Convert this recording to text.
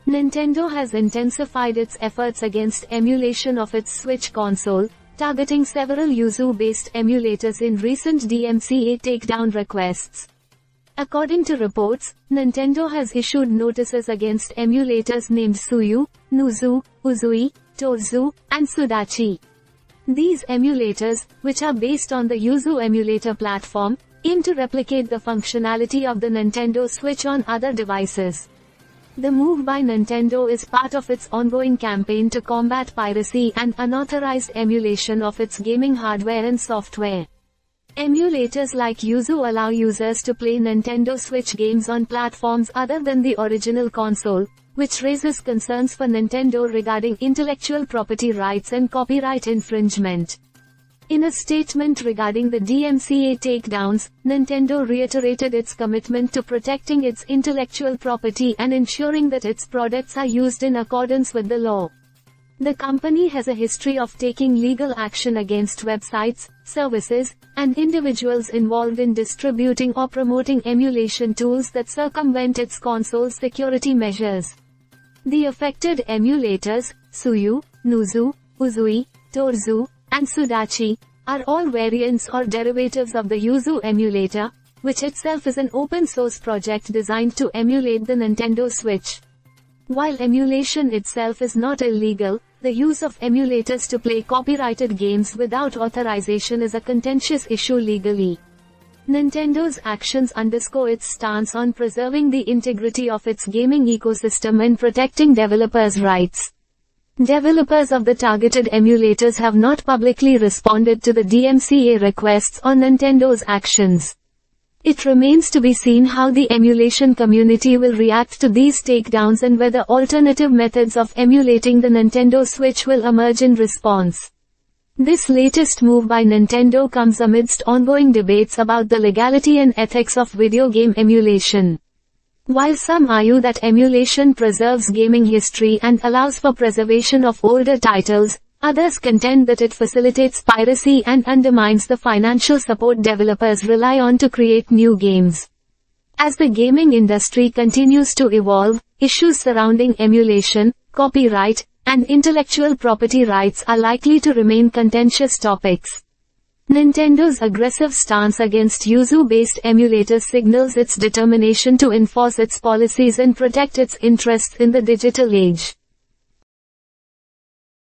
Nintendo has intensified its efforts against emulation of its Switch console, targeting several Yuzu-based emulators in recent DMCA takedown requests. According to reports, Nintendo has issued notices against emulators named Suyu, Nuzu, Uzui, Tozu, and Sudachi. These emulators, which are based on the Yuzu emulator platform, aim to replicate the functionality of the Nintendo Switch on other devices. The move by Nintendo is part of its ongoing campaign to combat piracy and unauthorized emulation of its gaming hardware and software. Emulators like Yuzu allow users to play Nintendo Switch games on platforms other than the original console, which raises concerns for Nintendo regarding intellectual property rights and copyright infringement. In a statement regarding the DMCA takedowns, Nintendo reiterated its commitment to protecting its intellectual property and ensuring that its products are used in accordance with the law. The company has a history of taking legal action against websites, services, and individuals involved in distributing or promoting emulation tools that circumvent its console's security measures. The affected emulators, Suyu, Nuzu, Uzui, Tozu, and Sudachi, are all variants or derivatives of the Yuzu emulator, which itself is an open-source project designed to emulate the Nintendo Switch. While emulation itself is not illegal, the use of emulators to play copyrighted games without authorization is a contentious issue legally. Nintendo's actions underscore its stance on preserving the integrity of its gaming ecosystem and protecting developers' rights. Developers of the targeted emulators have not publicly responded to the DMCA requests or Nintendo's actions. It remains to be seen how the emulation community will react to these takedowns and whether alternative methods of emulating the Nintendo Switch will emerge in response. This latest move by Nintendo comes amidst ongoing debates about the legality and ethics of video game emulation. While some argue that emulation preserves gaming history and allows for preservation of older titles, others contend that it facilitates piracy and undermines the financial support developers rely on to create new games. As the gaming industry continues to evolve, issues surrounding emulation, copyright, and intellectual property rights are likely to remain contentious topics. Nintendo's aggressive stance against Yuzu-based emulators signals its determination to enforce its policies and protect its interests in the digital age.